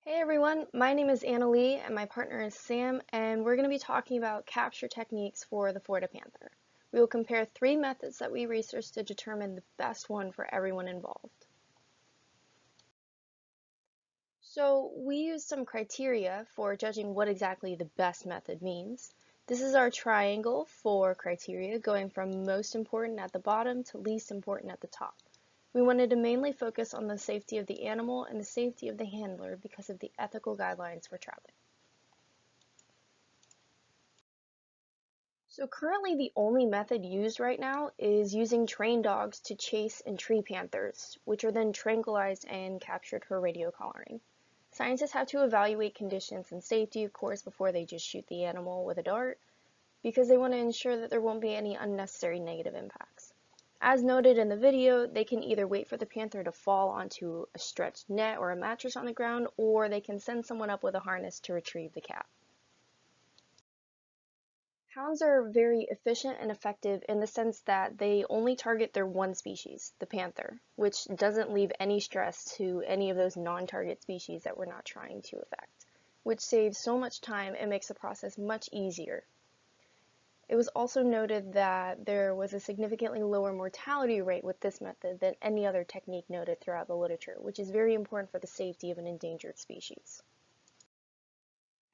Hey everyone, my name is Annalee and my partner is Sam, and we're going to be talking about capture techniques for the Florida panther. We will compare three methods that we researched to determine the best one for everyone involved. So we used some criteria for judging what exactly the best method means. This is our triangle for criteria, going from most important at the bottom to least important at the top. We wanted to mainly focus on the safety of the animal and the safety of the handler because of the ethical guidelines for trapping. So currently the only method used right now is using trained dogs to chase and tree panthers, which are then tranquilized and captured for radio collaring. Scientists have to evaluate conditions and safety, of course, before they just shoot the animal with a dart, because they want to ensure that there won't be any unnecessary negative impacts. As noted in the video, they can either wait for the panther to fall onto a stretched net or a mattress on the ground, or they can send someone up with a harness to retrieve the cat. Hounds are very efficient and effective in the sense that they only target their one species, the panther, which doesn't leave any stress to any of those non-target species that we're not trying to affect, which saves so much time and makes the process much easier. It was also noted that there was a significantly lower mortality rate with this method than any other technique noted throughout the literature, which is very important for the safety of an endangered species.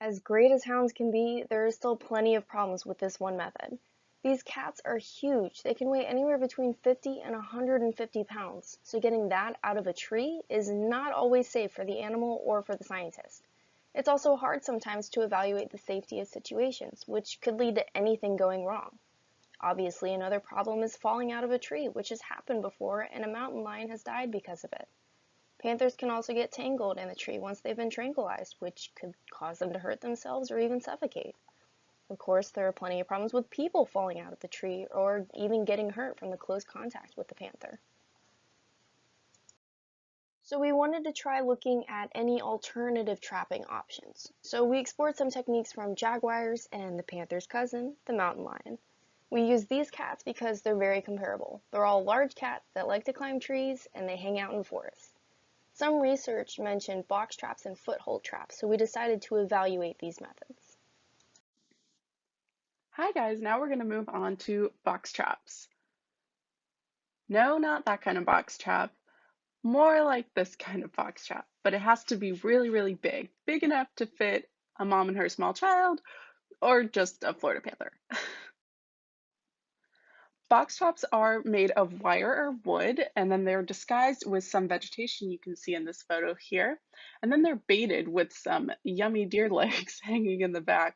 As great as hounds can be, there are still plenty of problems with this one method. These cats are huge. They can weigh anywhere between 50 and 150 pounds, so getting that out of a tree is not always safe for the animal or for the scientist. It's also hard sometimes to evaluate the safety of situations, which could lead to anything going wrong. Obviously, another problem is falling out of a tree, which has happened before, and a mountain lion has died because of it. Panthers can also get tangled in the tree once they've been tranquilized, which could cause them to hurt themselves or even suffocate. Of course, there are plenty of problems with people falling out of the tree or even getting hurt from the close contact with the panther. So we wanted to try looking at any alternative trapping options. So we explored some techniques from jaguars and the panther's cousin, the mountain lion. We used these cats because they're very comparable. They're all large cats that like to climb trees and they hang out in forests. Some research mentioned box traps and foothold traps, so we decided to evaluate these methods. Hi guys, now we're going to move on to box traps. No, not that kind of box trap. More like this kind of box trap, but it has to be really, really big. Big enough to fit a mom and her small child, or just a Florida panther. Box traps are made of wire or wood, and then they're disguised with some vegetation you can see in this photo here. And then they're baited with some yummy deer legs hanging in the back.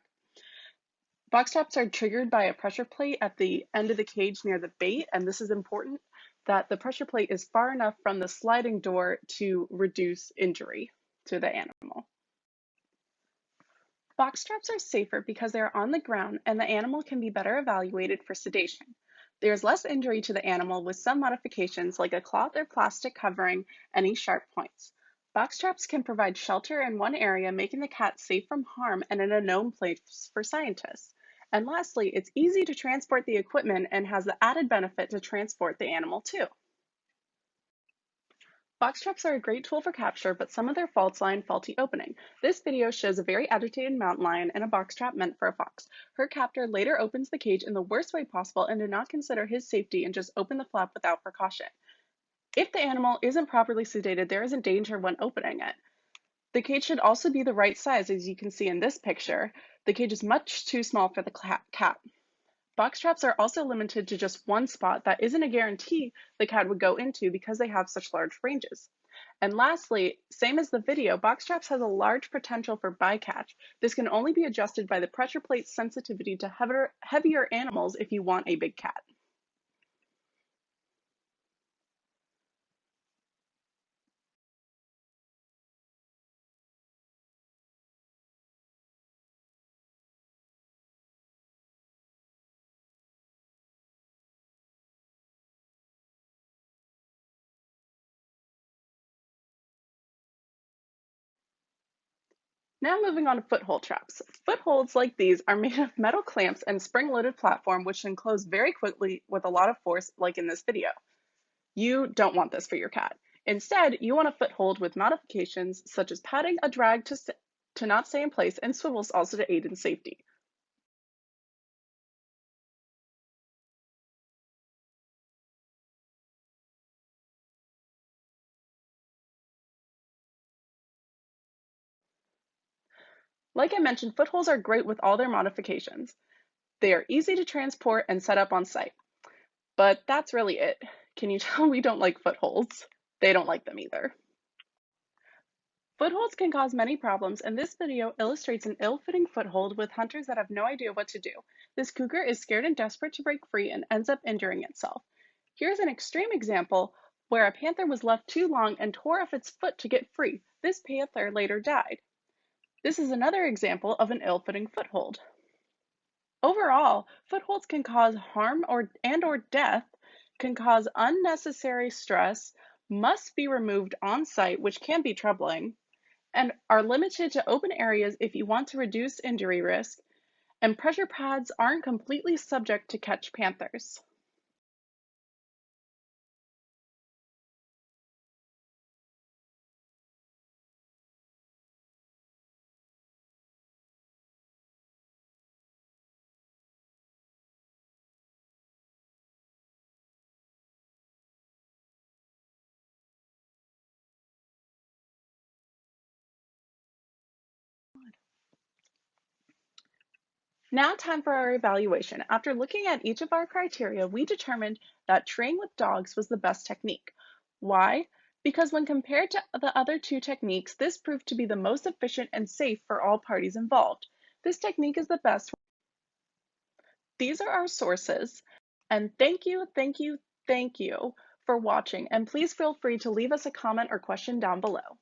Box traps are triggered by a pressure plate at the end of the cage near the bait, and this is important that the pressure plate is far enough from the sliding door to reduce injury to the animal. Box traps are safer because they are on the ground and the animal can be better evaluated for sedation. There is less injury to the animal with some modifications like a cloth or plastic covering any sharp points. Box traps can provide shelter in one area, making the cat safe from harm and in a known place for scientists. And lastly, it's easy to transport the equipment and has the added benefit to transport the animal too. Box traps are a great tool for capture, but some of their faults lie in faulty opening. This video shows a very agitated mountain lion in a box trap meant for a fox. Her captor later opens the cage in the worst way possible and did not consider his safety and just opened the flap without precaution. If the animal isn't properly sedated, there is a danger when opening it. The cage should also be the right size, as you can see in this picture. The cage is much too small for the cat. Box traps are also limited to just one spot that isn't a guarantee the cat would go into because they have such large ranges. And lastly, same as the video, box traps has a large potential for bycatch. This can only be adjusted by the pressure plate's sensitivity to heavier animals if you want a big cat. Now moving on to foothold traps. Footholds like these are made of metal clamps and spring-loaded platform which can close very quickly with a lot of force like in this video. You don't want this for your cat. Instead, you want a foothold with modifications such as padding a drag to not stay in place and swivels also to aid in safety. Like I mentioned, footholds are great with all their modifications. They are easy to transport and set up on site. But that's really it. Can you tell we don't like footholds? They don't like them either. Footholds can cause many problems, and this video illustrates an ill-fitting foothold with hunters that have no idea what to do. This cougar is scared and desperate to break free and ends up injuring itself. Here's an extreme example where a panther was left too long and tore off its foot to get free. This panther later died. This is another example of an ill-fitting foothold. Overall, footholds can cause harm or death, can cause unnecessary stress, must be removed on site, which can be troubling, and are limited to open areas if you want to reduce injury risk, and pressure pads aren't completely subject to catch panthers. Now time for our evaluation. After looking at each of our criteria, we determined that training with dogs was the best technique. Why? Because when compared to the other two techniques, this proved to be the most efficient and safe for all parties involved. This technique is the best. These are our sources. And thank you for watching. And please feel free to leave us a comment or question down below.